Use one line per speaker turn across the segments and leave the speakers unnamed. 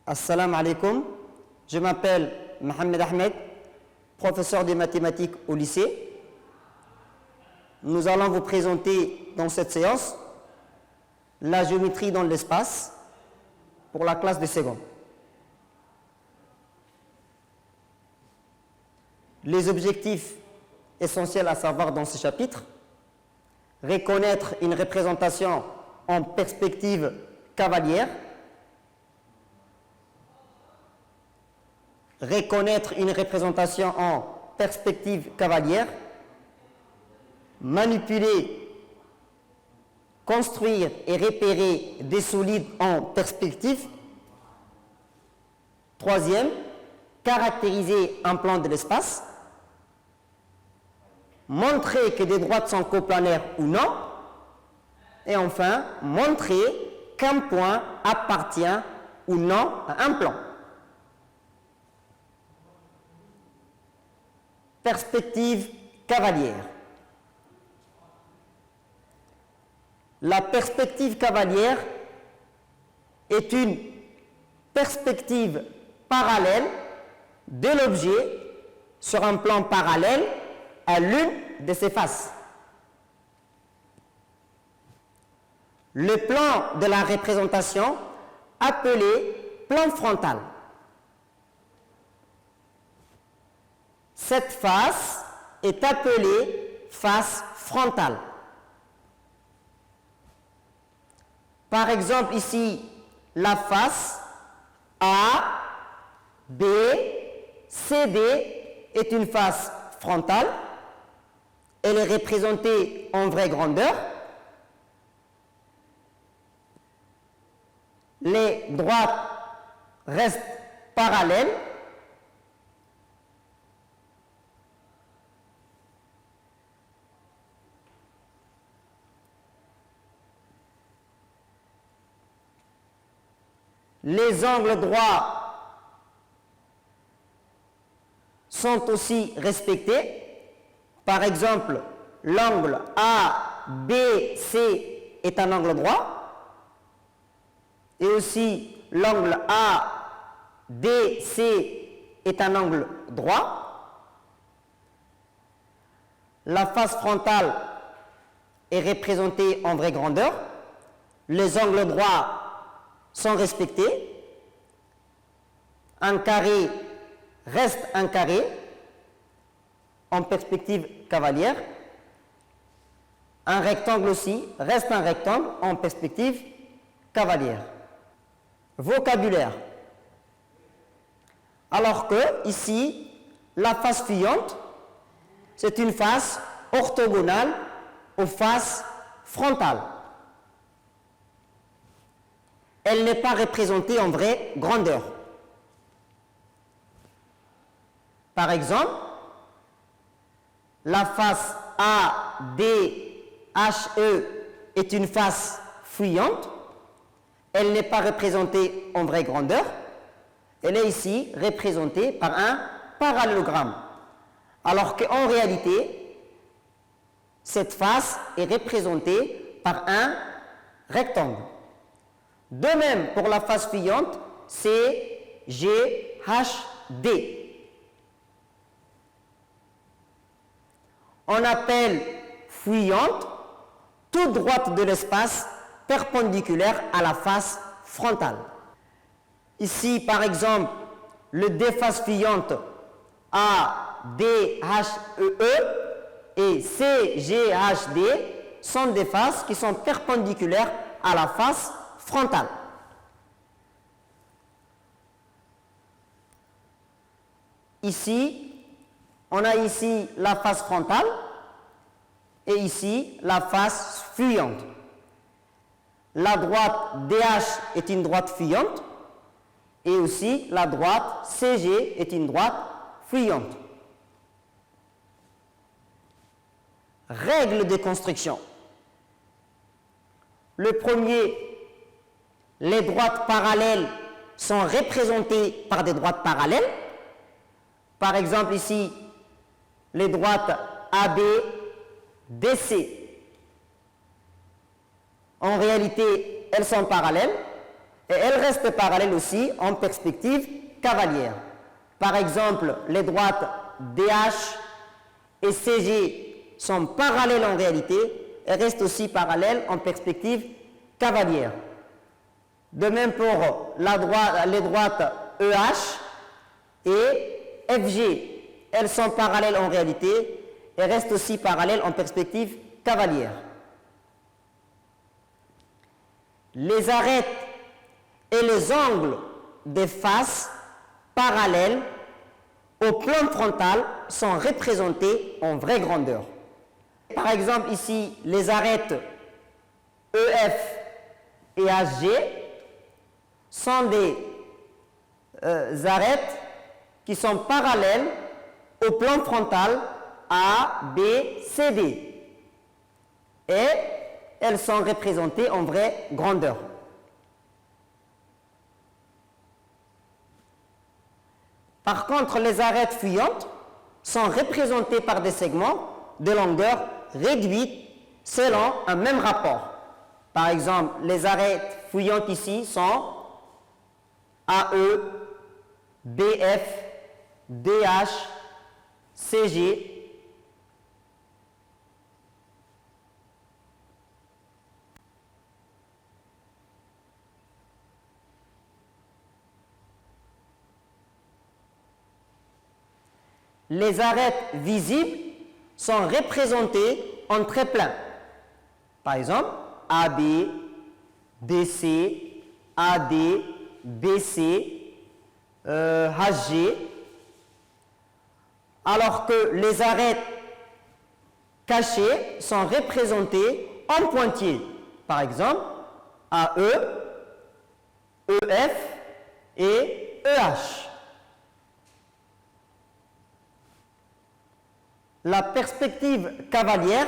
Assalamu alaikum, je m'appelle Mohamed Ahmed, professeur de mathématiques au lycée. Nous allons vous présenter dans cette séance la géométrie dans l'espace pour la classe de seconde. Les objectifs essentiels à savoir dans ce chapitre: reconnaître une représentation en perspective cavalière, manipuler, construire et repérer des solides en perspective. Troisième, caractériser un plan de l'espace, montrer que des droites sont coplanaires ou non, et enfin, montrer qu'un point appartient ou non à un plan. Perspective cavalière. La perspective cavalière est une perspective parallèle de l'objet sur un plan parallèle à l'une de ses faces. Le plan de la représentation, appelé plan frontal. Cette face est appelée face frontale. Par exemple, ici, la face A, B, CD est une face frontale. Elle est représentée en vraie grandeur. Les droites restent parallèles. Les angles droits sont aussi respectés. Par exemple, l'angle ABC est un angle droit. Et aussi, l'angle ADC est un angle droit. La face frontale est représentée en vraie grandeur. Les angles droits sont respectés. Un carré reste un carré en perspective cavalière. Un rectangle aussi reste un rectangle en perspective cavalière. Vocabulaire. Alors que ici, la face fuyante, c'est une face orthogonale aux faces frontales. Elle n'est pas représentée en vraie grandeur. Par exemple, la face ADHE est une face fuyante. Elle n'est pas représentée en vraie grandeur. Elle est ici représentée par un parallélogramme. Alors qu'en réalité, cette face est représentée par un rectangle. De même, pour la face fuyante, c'est GHD. On appelle fuyante toute droite de l'espace perpendiculaire à la face frontale. Ici, par exemple, les deux faces fuyantes ADHEE et CGHD sont des faces qui sont perpendiculaires à la face frontale. Ici, on a ici la face frontale et ici la face fuyante. La droite DH est une droite fuyante et aussi la droite CG est une droite fuyante. Règles de construction. Le premier, les droites parallèles sont représentées par des droites parallèles. Par exemple ici, les droites AB, DC. En réalité, elles sont parallèles. Et elles restent parallèles aussi en perspective cavalière. Par exemple, les droites DH et CG sont parallèles en réalité et restent aussi parallèles en perspective cavalière. De même pour les droites EH et FG. Elles sont parallèles en réalité et restent aussi parallèles en perspective cavalière. Les arêtes et les angles des faces parallèles au plan frontal sont représentés en vraie grandeur. Par exemple, ici, les arêtes EF et HG sont des arêtes qui sont parallèles au plan frontal A, B, C, D. Et elles sont représentées en vraie grandeur. Par contre, les arêtes fuyantes sont représentées par des segments de longueur réduite selon un même rapport. Par exemple, les arêtes fuyantes ici sont AE, BF, DH, CG. Les arêtes visibles sont représentées en très plein. Par exemple, AB, DC, AD, BC, HG, alors que les arêtes cachées sont représentées en pointillés. Par exemple, AE, EF et EH. La perspective cavalière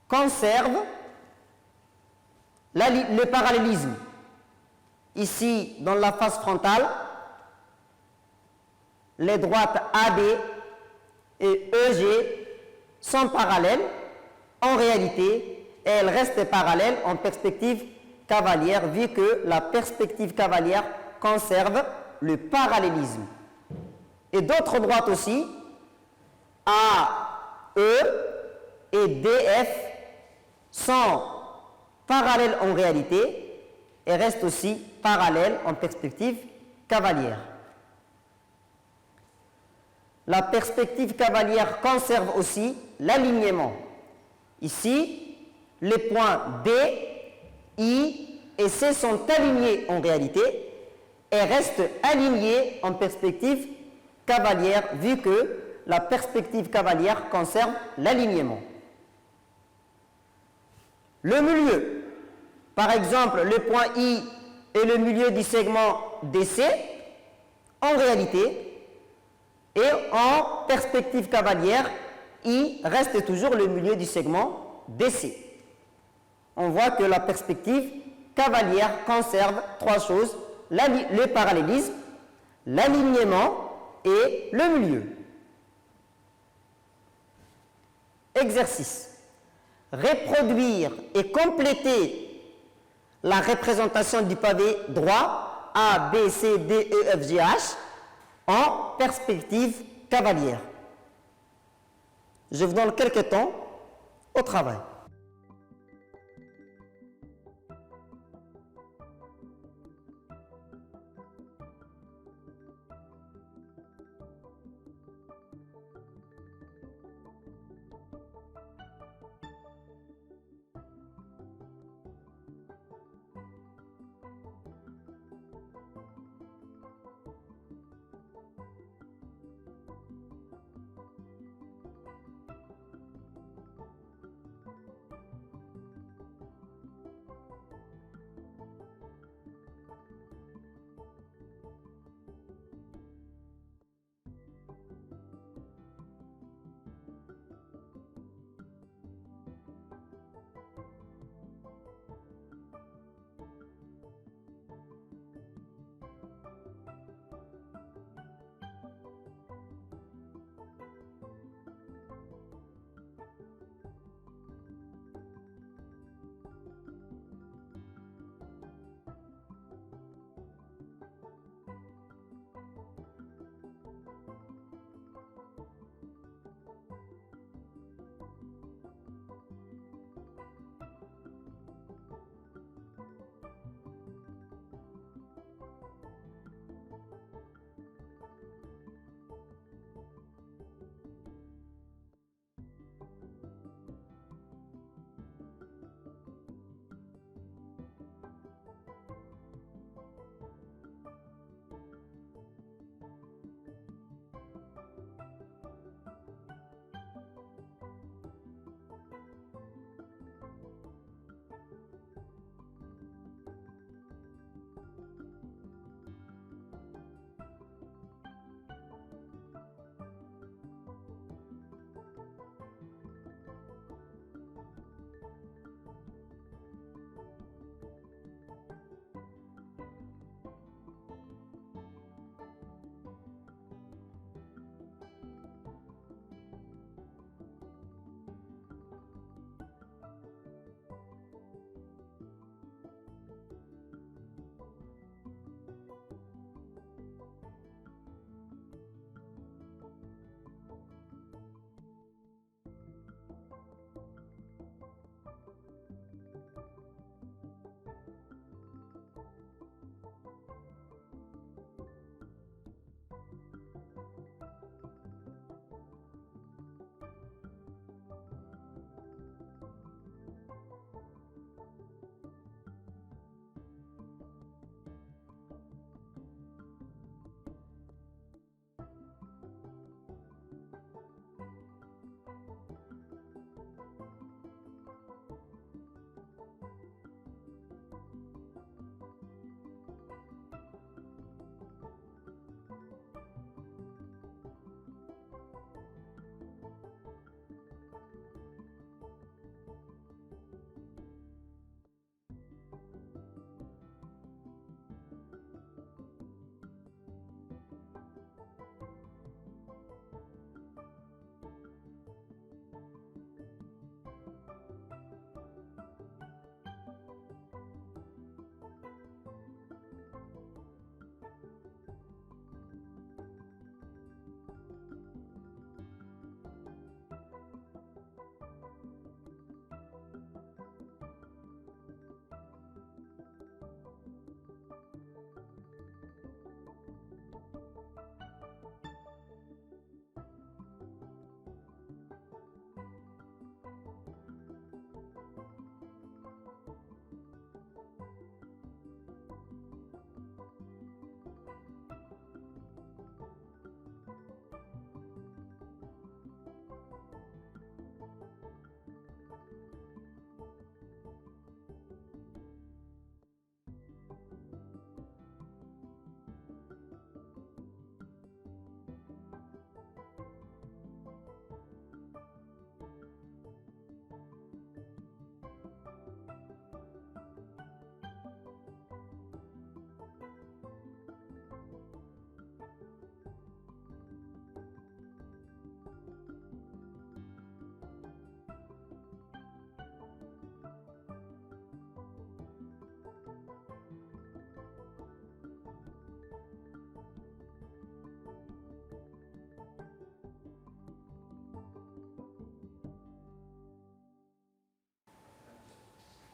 conserve le parallélisme. Ici, dans la face frontale, les droites AD et EG sont parallèles en réalité et elles restent parallèles en perspective cavalière vu que la perspective cavalière conserve le parallélisme. Et d'autres droites aussi, A, E et DF sont parallèles en réalité et restent aussi parallèles en perspective cavalière. La perspective cavalière conserve aussi l'alignement. Ici, les points D, I et C sont alignés en réalité et restent alignés en perspective cavalière vu que la perspective cavalière conserve l'alignement. Le milieu, par exemple le point I est le milieu du segment DC, en réalité, et en perspective cavalière, I reste toujours le milieu du segment DC. On voit que la perspective cavalière conserve trois choses, le parallélisme, l'alignement et le milieu. Exercice. Reproduire et compléter la représentation du pavé droit A, B, C, D, E, F, G, H en perspective cavalière. Je vous donne quelques temps au travail.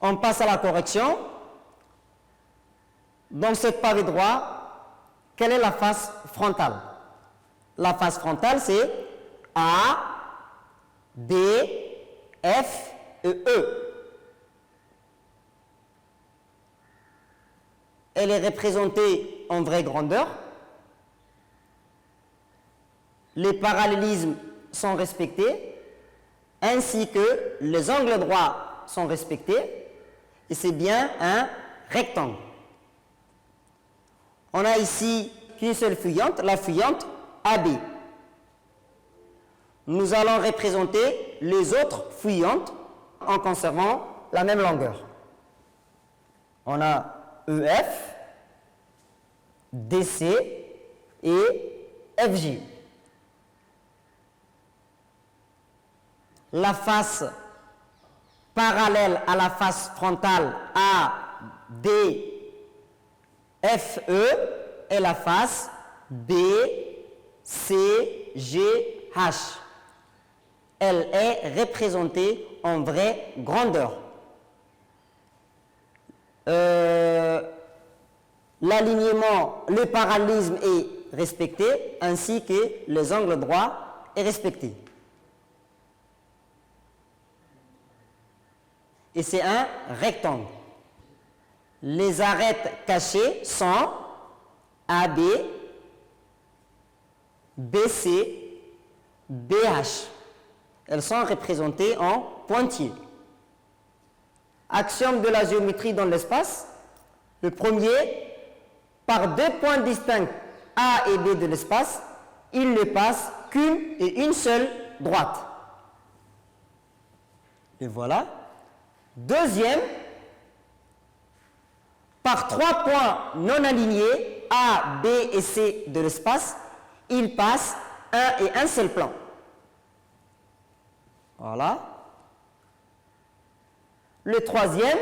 On passe à la correction. Dans cette pavé droit, quelle est la face frontale? La face frontale, c'est A, B, F et E. Elle est représentée en vraie grandeur. Les parallélismes sont respectés, ainsi que les angles droits sont respectés, et c'est bien un rectangle. On a ici qu'une seule fuyante, la fuyante AB. Nous allons représenter les autres fuyantes en conservant la même longueur. On a EF, DC et FJ. La face parallèle à la face frontale ADFE est la face BCGH. Elle est représentée en vraie grandeur. L'alignement, le parallélisme est respecté, ainsi que les angles droits est respecté. Et c'est un rectangle. Les arêtes cachées sont AB, BC, BH. Elles sont représentées en pointillés. Axiome de la géométrie dans l'espace. Le premier, par deux points distincts A et B de l'espace, il ne passe qu'une et une seule droite. Et voilà. Deuxième, par trois points non alignés, A, B et C de l'espace, il passe un et un seul plan. Voilà. Le troisième,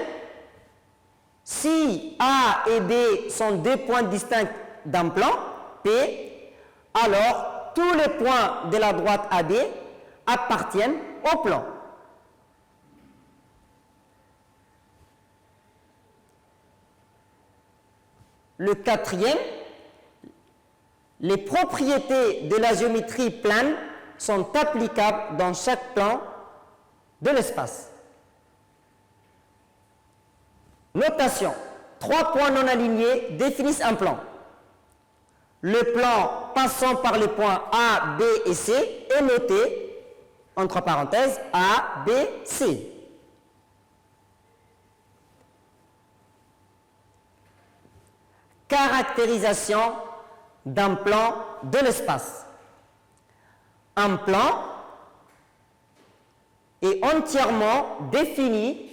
si A et B sont deux points distincts d'un plan, P, alors tous les points de la droite AB appartiennent au plan. Le quatrième, les propriétés de la géométrie plane sont applicables dans chaque plan de l'espace. Notation. Trois points non alignés définissent un plan. Le plan passant par les points A, B et C est noté, entre parenthèses, A, B, C. Caractérisation d'un plan de l'espace. Un plan est entièrement défini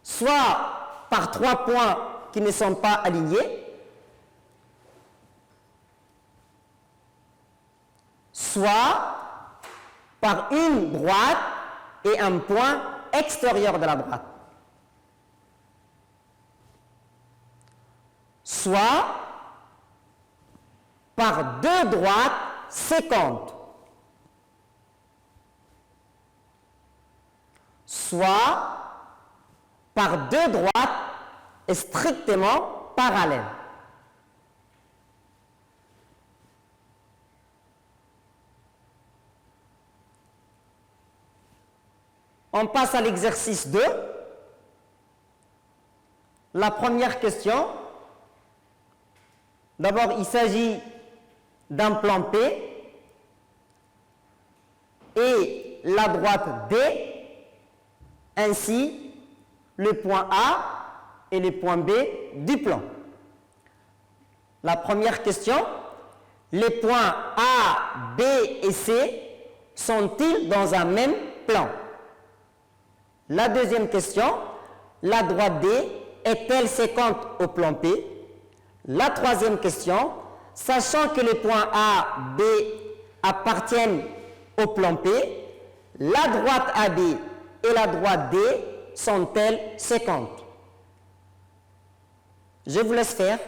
soit par trois points qui ne sont pas alignés, soit par une droite et un point extérieur de la droite, soit par deux droites séquentes, soit par deux droites strictement parallèles. On passe à l'exercice 2. La première question. D'abord, il s'agit d'un plan P et la droite D, ainsi le point A et le point B du plan. La première question, les points A, B et C sont-ils dans un même plan? La deuxième question, la droite D est-elle séquente au plan P? La troisième question, sachant que les points A, B appartiennent au plan P, la droite AB et la droite D sont-elles séquentes? Je vous laisse faire.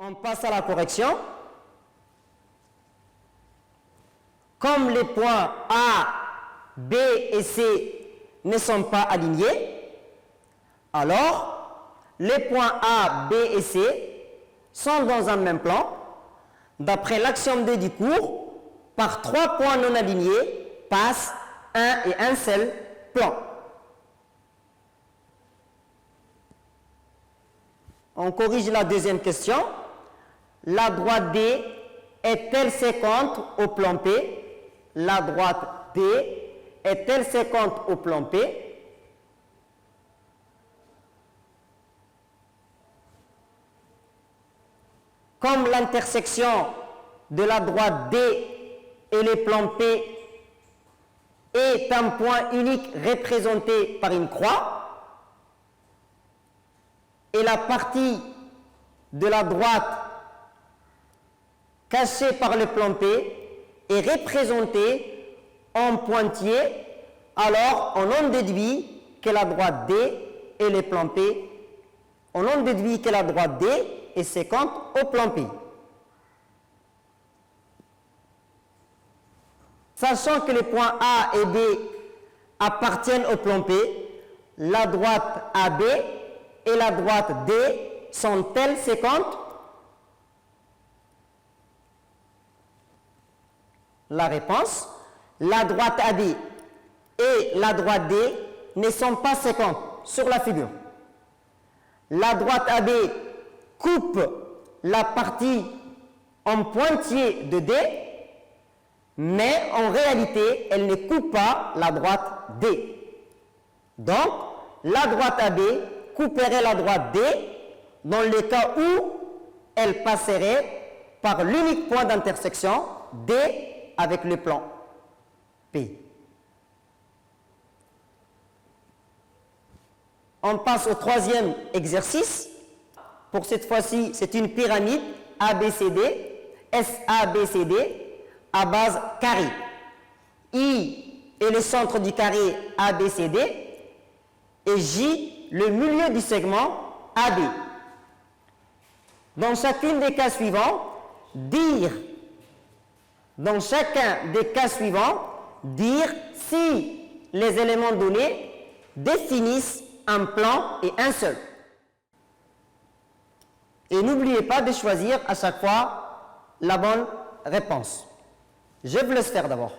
On passe à la correction. Comme les points A, B et C ne sont pas alignés, alors les points A, B et C sont dans un même plan. D'après l'axiome 2 du cours, par 3 points non alignés passent un et un seul plan. On corrige la deuxième question. La droite D est-elle séquente au plan P? La droite D est-elle séquente au plan P? Comme l'intersection de la droite D et le plan P est un point unique représenté par une croix, et la partie de la droite cachée par le plan P est représentée en pointillé, alors on en déduit que la droite D et le plan P, on en déduit que la droite D est séquente au plan P. Sachant que les points A et B appartiennent au plan P, la droite AB et la droite D sont-elles séquentes? La réponse, la droite AB et la droite D ne sont pas séquentes sur la figure. La droite AB coupe la partie en pointillé de D, mais en réalité, elle ne coupe pas la droite D. Donc, la droite AB couperait la droite D dans le cas où elle passerait par l'unique point d'intersection D avec le plan P. On passe au troisième exercice. Pour cette fois-ci, c'est une pyramide ABCD, SABCD, à base carré. I est le centre du carré ABCD et J le milieu du segment AB. Dans chacun des cas suivants, dire si les éléments donnés définissent un plan et un seul. Et n'oubliez pas de choisir à chaque fois la bonne réponse. Je vous laisse faire d'abord.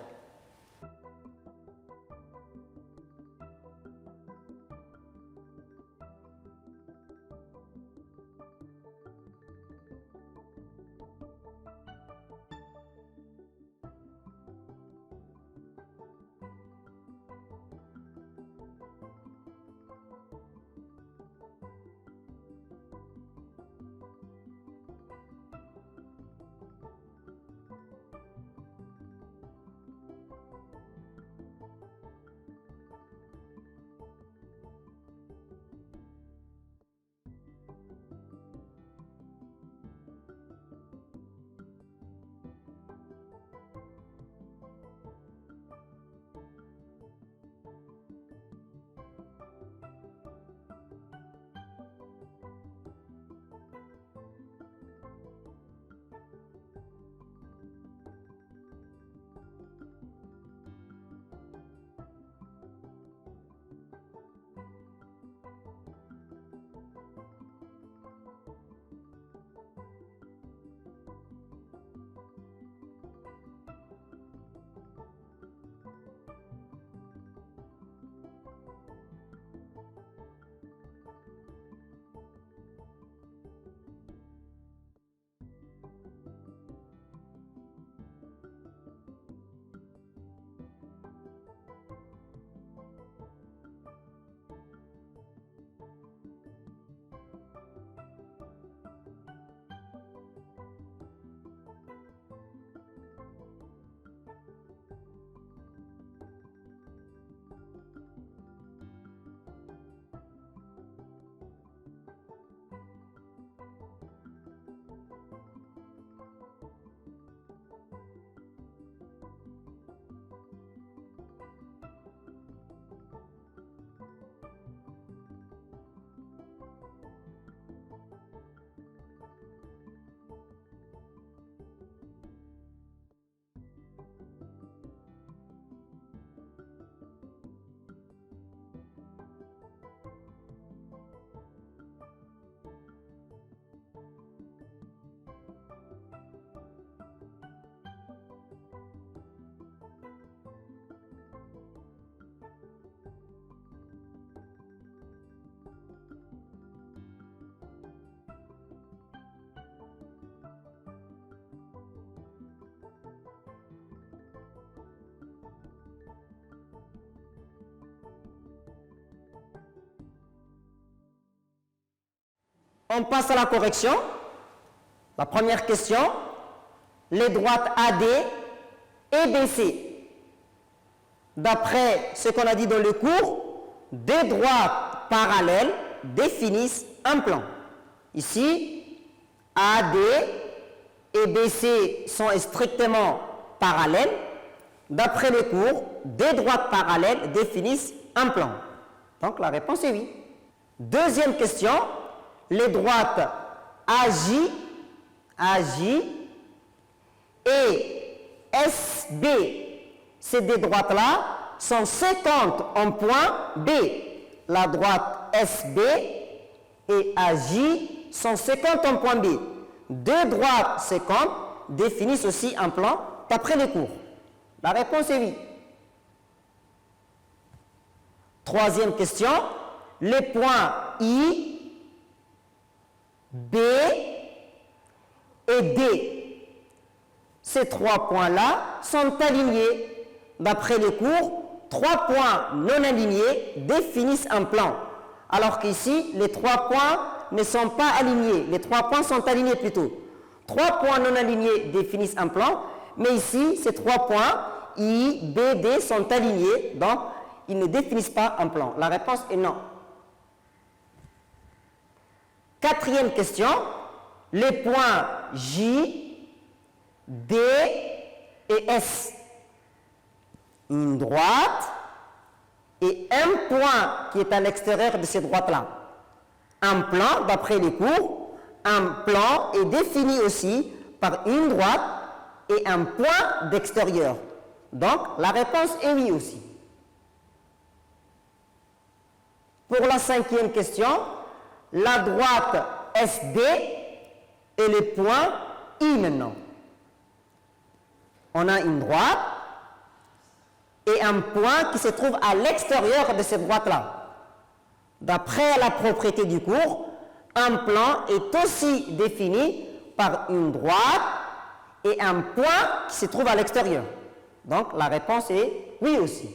On passe à la correction. La première question, les droites AD et BC. D'après ce qu'on a dit dans le cours, deux droites parallèles définissent un plan. Ici, AD et BC sont strictement parallèles. D'après le cours, deux droites parallèles définissent un plan. Donc la réponse est oui. Deuxième question, les droites AJ et SB, ces deux droites-là sont 50 en point B. La droite SB et AJ sont 50 en point B. Deux droites 50 définissent aussi un plan d'après les cours. La réponse est oui. Troisième question, les points I, B et D. Ces trois points-là sont alignés. D'après les cours, trois points non alignés définissent un plan. Alors qu'ici, les trois points ne sont pas alignés. Les trois points sont alignés plutôt. Trois points non alignés définissent un plan, mais ici, ces trois points, I, B, D, sont alignés, donc ils ne définissent pas un plan. La réponse est non. Quatrième question, les points J, D et S. Une droite et un point qui est à l'extérieur de ces droites-là. Un plan, d'après les cours, un plan est défini aussi par une droite et un point d'extérieur. Donc, la réponse est oui aussi. Pour la cinquième question, la droite SD et le point I maintenant. On a une droite et un point qui se trouve à l'extérieur de cette droite-là. D'après la propriété du cours, un plan est aussi défini par une droite et un point qui se trouve à l'extérieur. Donc la réponse est oui aussi.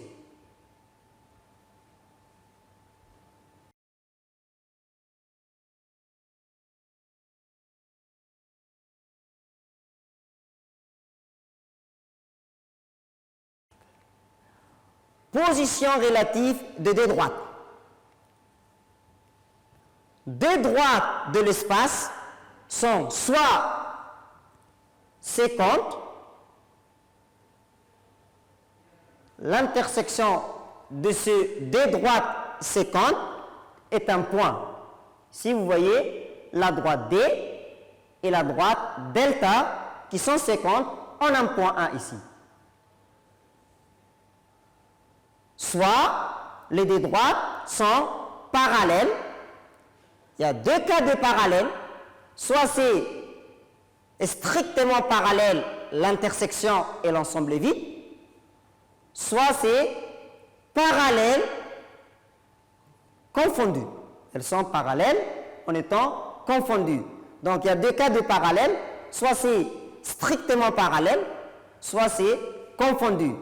Position relative de deux droites. Deux droites de l'espace sont soit séquentes, l'intersection de ces deux droites séquentes est un point. Si vous voyez la droite D et la droite delta qui sont séquentes en un point A ici. Soit les deux droites sont parallèles. Il y a deux cas de parallèle. Soit c'est strictement parallèle l'intersection et l'ensemble est vide. Soit c'est parallèle confondu. Elles sont parallèles en étant confondues. Donc il y a deux cas de parallèle. Soit c'est strictement parallèle, soit c'est confondu.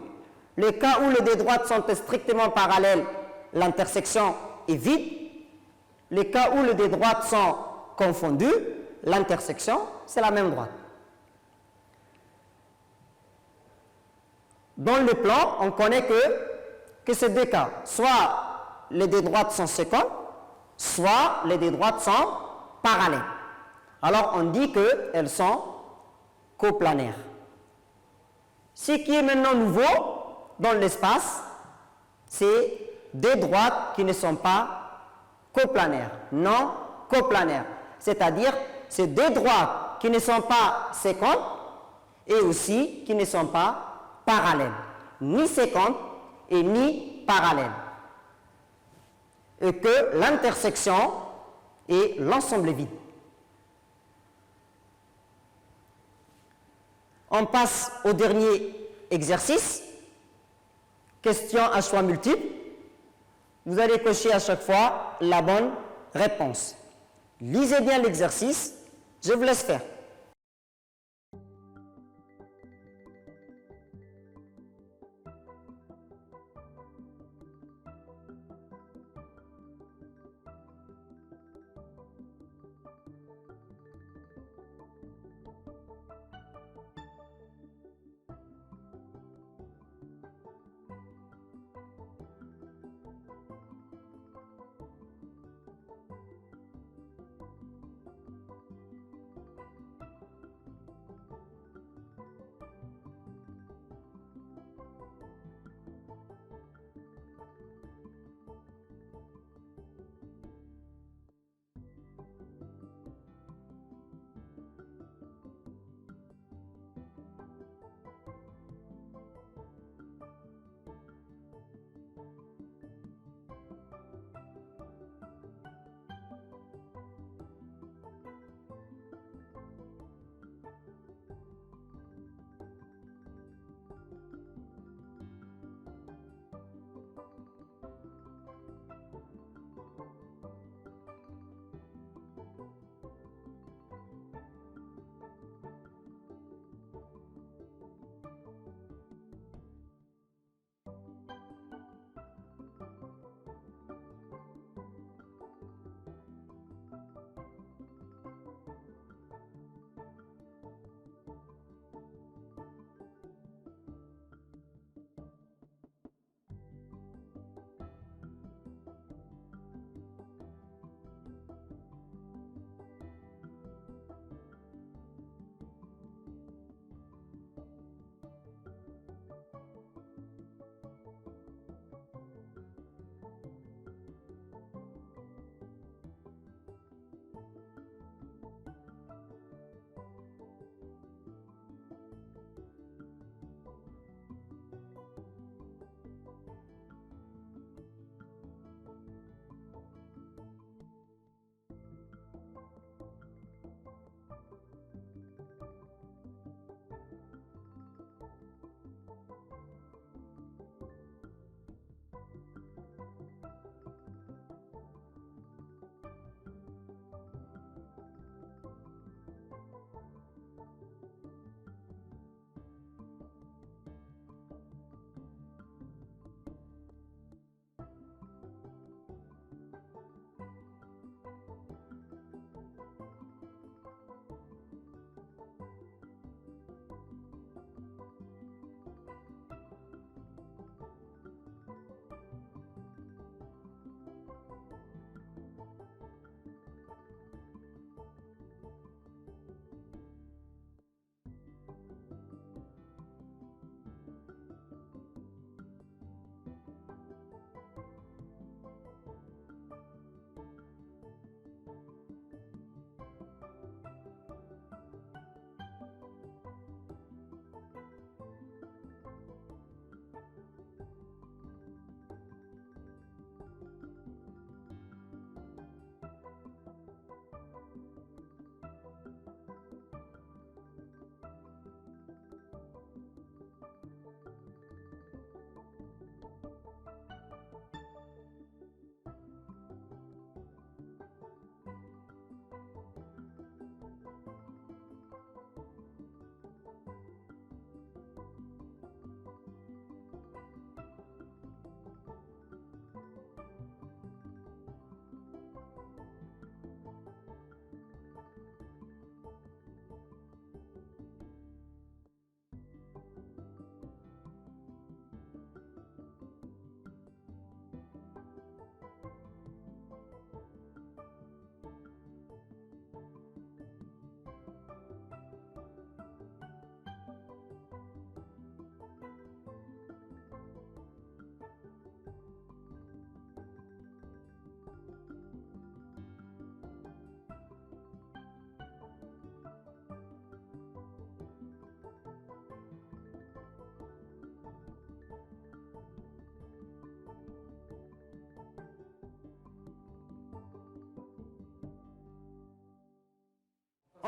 Le cas où les deux droites sont strictement parallèles, l'intersection est vide. Les cas où les deux droites sont confondues, l'intersection, c'est la même droite. Dans le plan, on connaît que ces deux cas, soit les deux droites sont séquentes, soit les deux droites sont parallèles. Alors on dit qu'elles sont coplanaires. Ce qui est maintenant nouveau dans l'espace, c'est deux droites qui ne sont pas coplanaires, non coplanaires. C'est-à-dire, c'est deux droites qui ne sont pas séquentes et aussi qui ne sont pas parallèles, ni séquentes et ni parallèles. Et que l'intersection et l'ensemble est vide. On passe au dernier exercice. Question à choix multiple. Vous allez cocher à chaque fois la bonne réponse. Lisez bien l'exercice. Je vous laisse faire.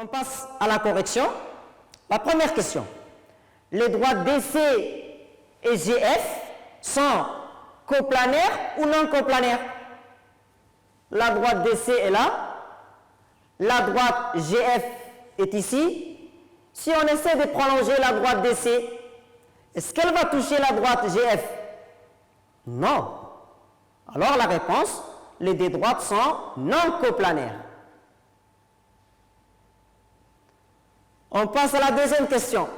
On passe à la correction. La première question. Les droites DC et GF sont coplanaires ou non coplanaires? La droite DC est là. La droite GF est ici. Si on essaie de prolonger la droite DC, est-ce qu'elle va toucher la droite GF? Non. Alors la réponse, les deux droites sont non coplanaires. On passe à la deuxième question.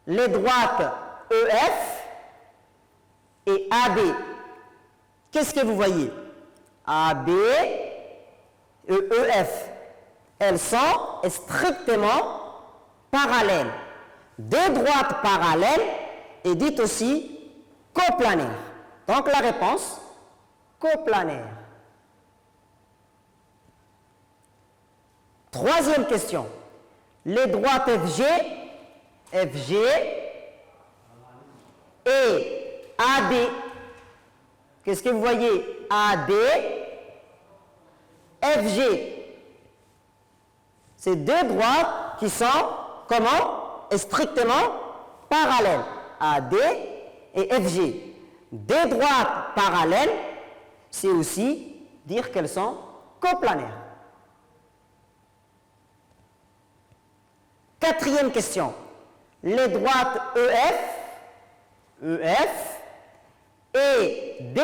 Les droites EF et AB. Qu'est-ce que vous voyez? AB et EF. Elles sont strictement parallèles. Deux droites parallèles est dite aussi coplanaire. Donc la réponse, coplanaire. Troisième question. Les droites FG et AD. Qu'est-ce que vous voyez? AD, FG. C'est deux droites qui sont, comment? Strictement parallèles. AD et FG. Deux droites parallèles, c'est aussi dire qu'elles sont coplanaires. Quatrième question. Les droites EF et DH.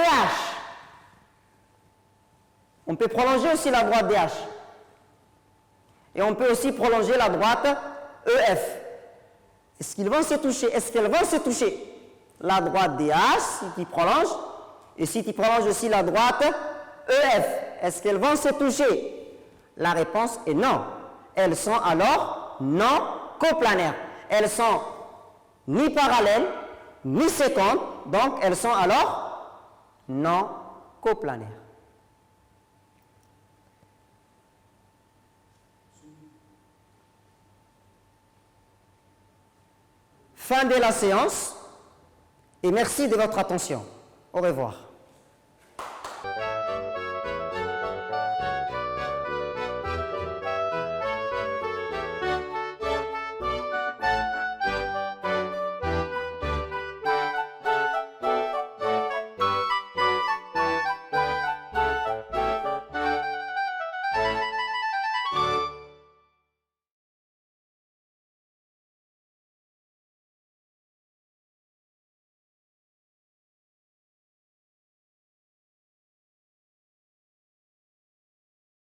On peut prolonger aussi la droite DH. Et on peut aussi prolonger la droite EF. Est-ce qu'ils vont se toucher? Est-ce qu'elles vont se toucher? La droite DH, si tu prolonges, et si tu prolonges aussi la droite EF, est-ce qu'elles vont se toucher? La réponse est non. Elles sont alors non coplanaires. Elles sont ni parallèles, ni sécondes, donc elles sont alors non coplanaires. Fin de la séance et merci de votre attention. Au revoir.